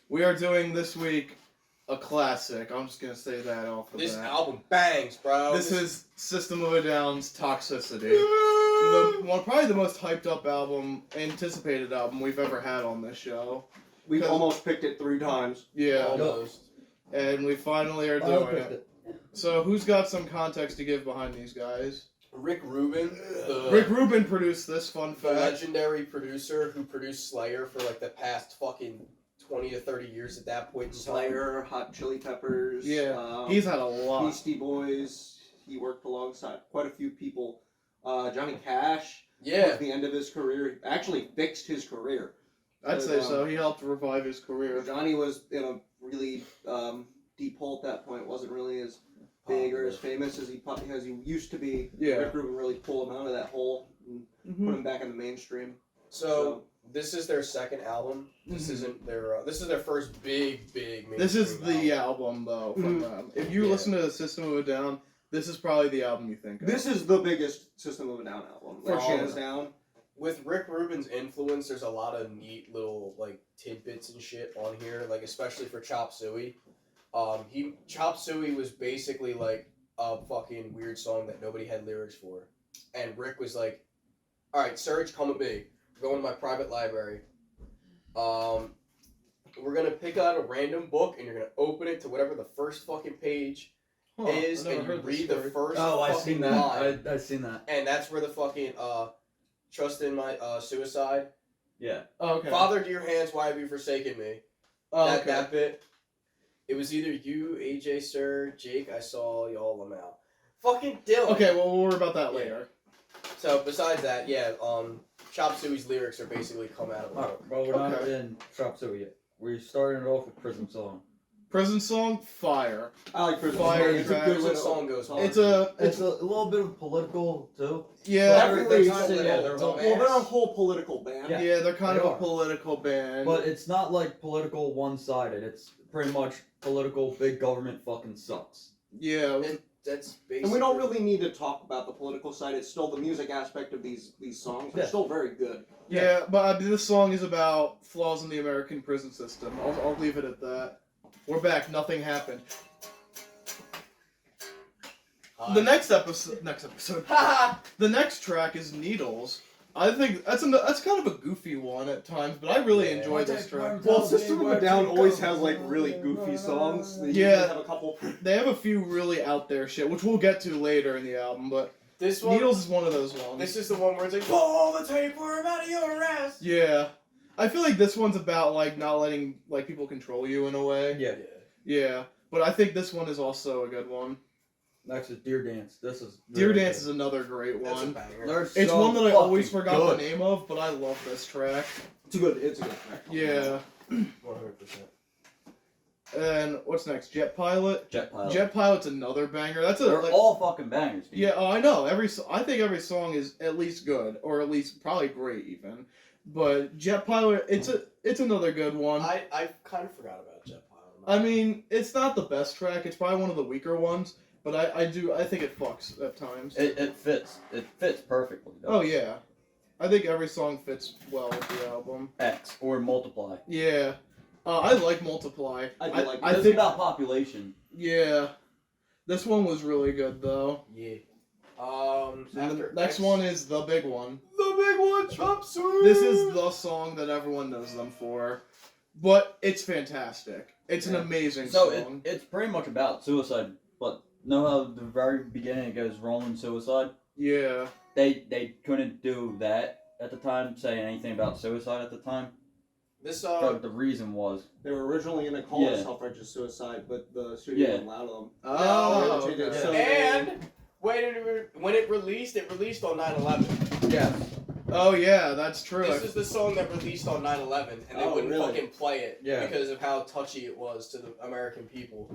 We are doing this week a classic. I'm just gonna say that off the bat. This album bangs, bro. This is System of a Down's Toxicity. Probably the most hyped up album, anticipated album we've ever had on this show. We've almost picked it 3 times. Yeah. Almost. And we finally are doing it. So who's got some context to give behind these guys? Rick Rubin. Rick Rubin produced this, fun The fact. legendary producer who produced Slayer for like the past fucking 20 to 30 years at that point in time. Slayer, Hot Chili Peppers. Yeah, he's had a lot. Beastie Boys. He worked alongside quite a few people. Johnny Cash. Yeah. Towards the end of his career, he actually fixed his career. I'd say so. He helped revive his career. Johnny was in a really deep hole at that point. Wasn't really as big or as famous as he used to be. Yeah. Rick Rubin really pulled him out of that hole and put him back in the mainstream. So this is their second album. This isn't their. This is their first big. This is the album though from them. If you listen to the System of a Down, this is probably the album you think of. This is the biggest System of a Down album. For sure. Hands down. With Rick Rubin's influence, there's a lot of neat little like tidbits and shit on here, like especially for Chop Suey. Chop Suey was basically like a fucking weird song that nobody had lyrics for, and Rick was like, "All right, Serge, come with me. We're going to my private library. We're gonna pick out a random book, and you're gonna open it to whatever the first fucking page is, and you read the first. Oh, I've fucking seen that. line, I've seen that. and that's where the fucking trust in my suicide. Yeah. Oh, okay. Father, to your hands, why have you forsaken me? That bit. It was either you, AJ, Sir, Jake. I saw y'all. I'm out. Fucking Dylan. Okay, well we'll worry about that later. So besides that, yeah, Chop Suey's lyrics are basically come out of the book. Well, we're not in Chop Suey yet. We're starting it off with Prison Song. Prison Song, fire. I like Prison Fire Song. It's a track. good Prison little Song goes hard. It's It's a little bit of political too. yeah, Every They're race, they're well, they're a whole political band. Yeah. they're kind They of are. a political band. But it's not like political one-sided. It's pretty much political big government fucking sucks. yeah, That's basically. And we don't really need to talk about the political side. It's still the music aspect of these songs. They're Yeah. still very good. yeah, but this song is about flaws in the American prison system. I'll leave it at that. We're back. Nothing happened. The next episode. The next track is Needles. I think that's kind of a goofy one at times, but I really enjoy this track. Well, System of a Down always has like really goofy songs. They Yeah. usually have a couple. They have a few really out there shit, which we'll get to later in the album, but This one. Needles is one of those ones. This is the one where it's like, pull the tapeworm out of your ass. Yeah. I feel like this one's about like not letting like people control you in a way. Yeah. Yeah. But I think this one is also a good one. Next is Deer Dance. This is Deer really Dance good. is another great That's a one. banger. It's so one that I always fucking forgot good. the name of, but I love this track. It's a good track. Yeah. 100%. And what's next? Jet Pilot. Jet Pilot. Jet Pilot's another banger. That's a They're like, all fucking bangers. Dude. yeah. Oh, I know. I think every song is at least good, or at least probably great even. But Jet Pilot, it's another good one. I kind of forgot about Jet Pilot. I mean, it's not the best track. It's probably one of the weaker ones. But I think it fucks at times. It fits. It fits perfectly. Though. Oh yeah, I think every song fits well with the album. X or Multiply. Yeah, I like Multiply. I do like I It's think about population. yeah, this one was really good though. Yeah. And After the next X- one is the big one. The big one, Chop Suey. This is the song that everyone knows them for, but it's fantastic. It's an amazing So song. it's pretty much about suicide. But know how at the very beginning it goes rolling suicide? Yeah. They couldn't do that at the time, say anything about suicide at the time. This But the reason was They were originally going to call it Yeah. self-righteous suicide, but the studio Yeah. wouldn't allow them. Oh. They did okay. so- and when it released on 9/11. yeah. Oh yeah, that's true. This is the song that released on 9/11, and they Oh, wouldn't really? fucking play it Yeah. because of how touchy it was to the American people.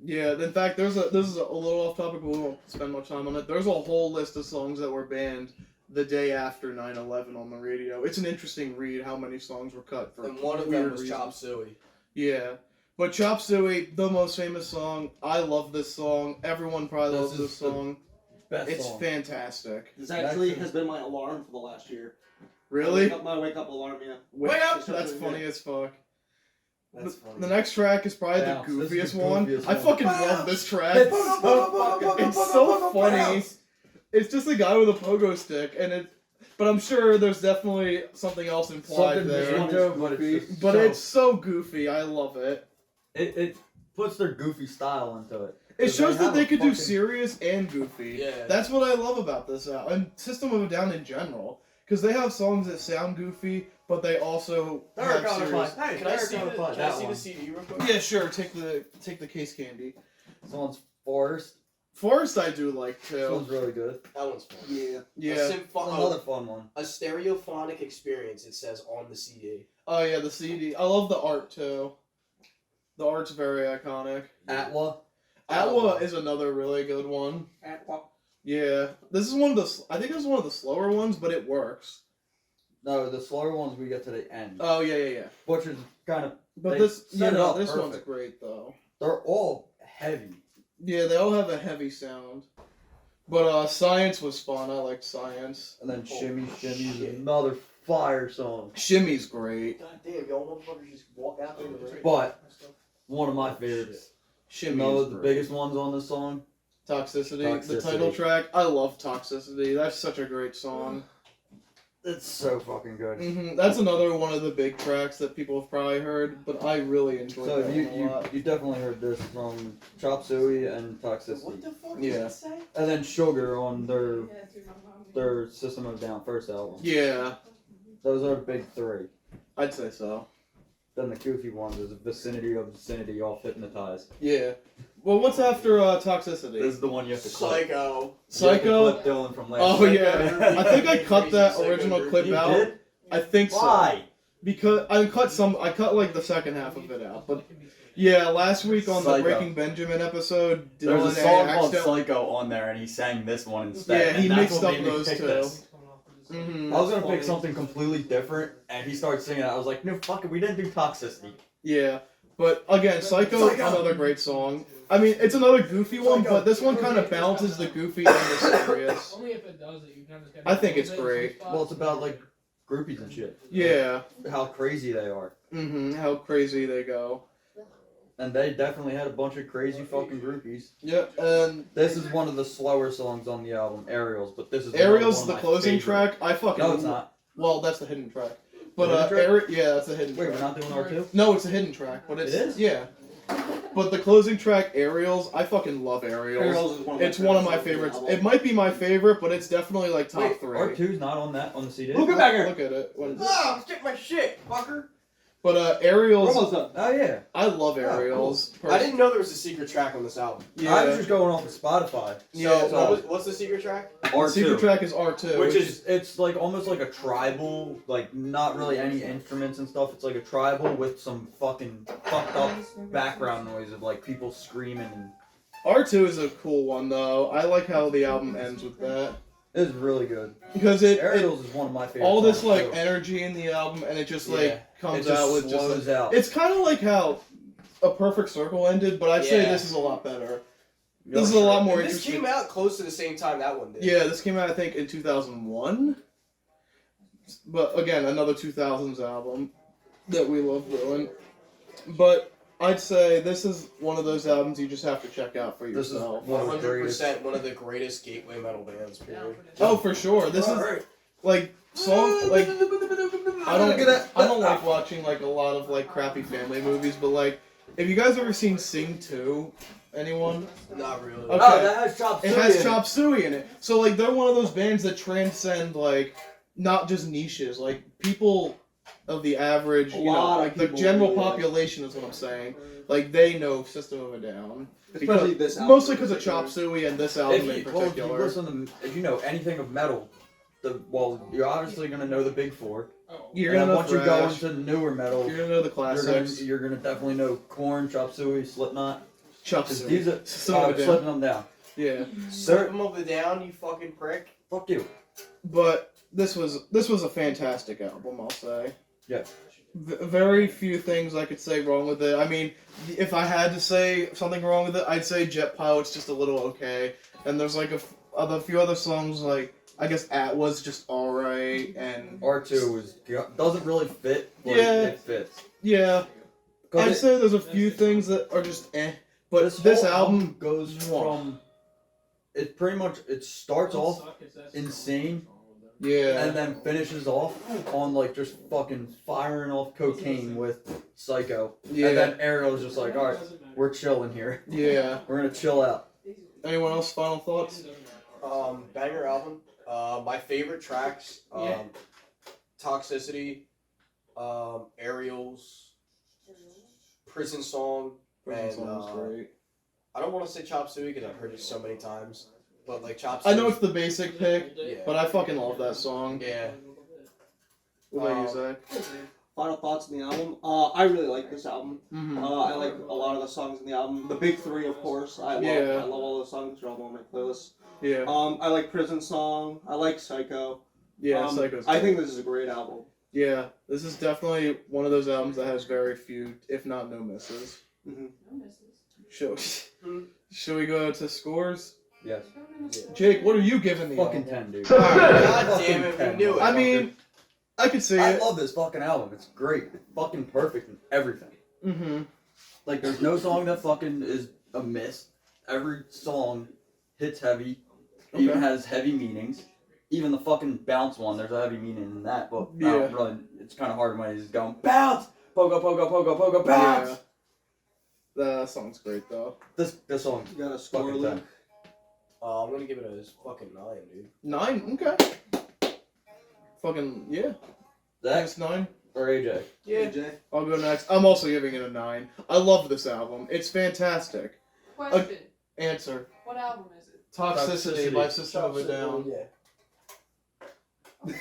Yeah, in fact, this is a little off topic, but we won't spend much time on it. There's a whole list of songs that were banned the day after 9/11 on the radio. It's an interesting read how many songs were cut for And one of weird them was reasons. Chop Suey. Yeah. But Chop Suey, the most famous song. I love this song. Everyone probably This loves is this the song. Best It's song. fantastic. This actually has been my alarm for the last year. Really? My wake up alarm, yeah. Wake up! That's funny as fuck. That's funny. The next track is probably Bounce. the This is goofiest the one. goofiest I one. fucking Bounce. love this track. It's It's so funny. It's just a guy with a pogo stick, and but I'm sure there's definitely something else implied Something there. into, but it's just But so, it's so goofy. I love it. it puts their goofy style into it. It So shows they that they have a could do fucking- serious and goofy. Yeah. That's what I love about this album, and System of a Down in general. Because they have songs that sound goofy, but they also have serious... Hey, Can I see the CD real quick? Yeah, sure. Take the case candy. This one's Forest. Forest I do like This too. one's really good. That one's fun. Yeah. Yeah. A, Another fun one. a stereophonic experience, it says on the CD. Oh yeah, the CD. I love the art too. The art's very iconic. Atla. Atwa is another really good one. Yeah, this is one of the. I think this is one of the slower ones, but it works. No, the slower ones we get to the end. Oh yeah. Which is kind of, But They this, set it up this one's perfect. great though. they're all heavy. Yeah, they all have a heavy sound. But Science was fun. I liked Science. And then Shimmy shit. is another fire song. Shimmy's great. God damn, y'all motherfuckers just walk out there with it. But one of my favorites. Shimmy's No, the great. biggest ones on this song. Toxicity, the Toxicity. title track. I love Toxicity. That's such a great song. It's so fucking good. That's another one of the big tracks that people have probably heard, but I really enjoyed So that you, one a you lot. you definitely heard this from Chop Suey and What Toxicity, the fuck Yeah. does it say? and then Sugar on their System of a Down first album. Yeah, Those are the big three. I'd say so. Then the goofy ones is Vicinity of Vicinity, all hypnotized. Yeah. Well, what's after Toxicity? This is the one you have to clip. Psycho. Psycho. Clip Dylan from last Oh week. yeah. I think I cut that Psycho original Dream. clip You out. did? I think so. Why? Because I cut like the second half of it out. But yeah, last week on the Psycho. Breaking Benjamin episode, There's a Dylan song called accidentally. Psycho on there, and he sang this one instead. Yeah, he and that's mixed what up made me those pick two. this. Mhm. I was gonna Funny. pick something completely different, and he started singing it. I was like, no, fuck it, we didn't do Toxicity. Yeah, but again, Psycho, another great song. I mean, it's another goofy one, but this one kind of balances the goofy and the serious. Only if it does it, you kind of. I think it's great. Well, it's about like groupies and shit. Yeah. How crazy they are. How crazy they go. And they definitely had a bunch of crazy fucking groupies. Yep, and This is one of the slower songs on the album, Aerials, but this is Ariel's one the of my closing favorite. track. I fucking No, it's not. Well, that's the hidden track. But The hidden track? yeah, that's the hidden Wait, track. we're not doing R2? No, it's a hidden track, but it's It is? yeah. But the closing track, Aerials, I fucking love Aerials. Aerials is one of my It's one of my songs on the favorites. album. It might be my favorite, but it's definitely like top Wait, 3. R2's not on the CD? Look back here. Look at it. When- Ah, let's get my shit, fucker. But Aerials, Almost done. Oh, yeah. I love Yeah, Aerials. I didn't know there was a secret track on this album. Yeah. I was just going off of Spotify. Yeah, So, what's the secret track? The secret track is R2, Which is, it's like almost like a tribal, like not really any instruments and stuff. It's like a tribal with some fucking fucked up background noise of like people screaming. And R2 is a cool one though. I like how the album ends with that it's really good. because it Aerials is one of my favorite. all this songs, like too. energy in the album and it just Yeah. like comes it just out with just slows like, out. it's kind of like how A Perfect Circle ended, but I'd say Yeah. this is a lot better. You're This is a lot more And this interesting. came out close to the same time that one did. Yeah, this came out I think in 2001. But again, another 2000s album that we love doing. But I'd say this is one of those albums you just have to check out for This is yourself. one of the greatest. 100% one of the greatest gateway metal bands, period. Oh, for sure. This is Alright. like song like I Look at that. don't like watching like a lot of like crappy family movies, but like have you guys ever seen Sing 2? Anyone? Not really. Okay. Oh, that has Chop It Suey has in Chop Suey in it. So like they're one of those bands that transcend like not just niches, like people of the average, you know, lot of like the people general really like- population is what I'm saying. Like they know System of a Down. Especially this album. Mostly because of Chop Suey and this album in If you particular. listen to, if you know anything of metal, you're obviously gonna know the big four. You're And gonna then know once you go Thrash, into newer metal, you're gonna know the you're gonna, classics. you're gonna definitely know Korn, Chop Suey, Slipknot. Chop Just Suey. these are System of a Down. slipping them down. Yeah. System of a Down, you fucking prick. Fuck you. But this was a fantastic album, I'll say. Yeah. Very few things I could say wrong with it. I mean, if I had to say something wrong with it, I'd say Jet Pilot's just a little okay. And there's like a few other songs like I guess At was just alright and R2 doesn't really fit, but Yeah. it fits. yeah. I'd say there's a few things that are just but this whole album goes from. It pretty much starts off insane yeah. and then finishes off on like just fucking firing off cocaine with Psycho. Yeah. And then Ariel's just like, alright, we're chilling here. Yeah. We're gonna chill out. Anyone else final thoughts? Banger album. My favorite tracks. Toxicity. Aerials. Prison Song. And I don't want to say Chop Suey because I've heard it so many times. But like Chop Suey. I know it's the basic pick, Yeah. but I fucking love that song. Yeah. What about you, Zach? Final thoughts on the album. I really like this album. Mm-hmm. I like a lot of the songs in the album. The big three, of course. I love all those songs. They're all on my playlist. Yeah. I like Prison Song. I like Psycho. Yeah, Psycho's I good. think this is a great album. Yeah, this is definitely one of those albums that has very few, if not no misses. Mm-hmm. Should we go to scores? Yes. Jake, what are you giving the Fucking album? 10, dude. God damn it, we knew it. I mean, I could see I it. love this fucking album. It's great. It's fucking perfect in everything. Mm-hmm. Like, there's no song that fucking is a miss. Every song hits heavy. Okay. Even has heavy meanings. Even the fucking bounce one, there's a heavy meaning in that, but I Yeah. don't really, it's kind of hard when he's going, bounce! Pogo, pogo, pogo, pogo, bounce! Yeah. That song's great, though. This song, You got a score, fucking Luke? 10. I'm gonna give it a fucking 9, dude. 9? Okay. Fucking, yeah. Zach That's 9. or AJ? Yeah. AJ? I'll go next. I'm also giving it a 9. I love this album. It's fantastic. Question. Answer. What album is it? Toxicity by System of a Down. Yeah.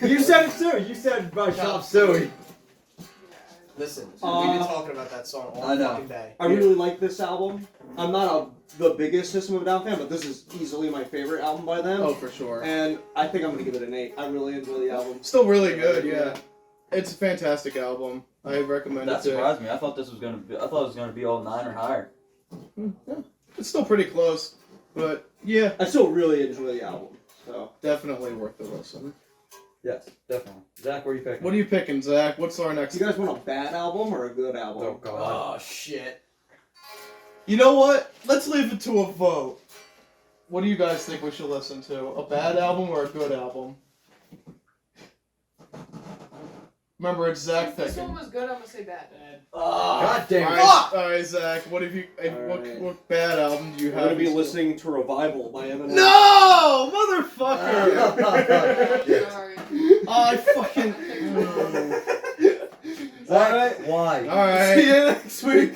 You said it too! You said by Chop Suey. Listen, we've Uh, been talking about that song all I know. fucking day. I really like this album. I'm not the biggest System of a Down fan, but this is easily my favorite album by them. Oh, for sure. And I think I'm going to give it an 8. I really enjoy the album. Still really good, yeah. It's a fantastic album. I recommend That it to. surprised me. I thought it was gonna be all 9 or higher. Yeah. It's still pretty close, but yeah, I still really enjoy the album. So definitely worth the listen. Yes, definitely. Zach, what are you picking? What are you picking, Zach? What's our do next? you guys want a bad album or a good album? Oh god. Oh shit. You know what? Let's leave it to a vote. What do you guys think we should listen to? A bad album or a good album? Remember, it's Zach If this picking. one was good, I'm gonna say bad. God damn it. Alright, Zach. What have you? Alright. What bad album do you We're have? going to be listening to Revival by Eminem. No, motherfucker! Sorry. I fucking. Zach, why? Alright. See you next week.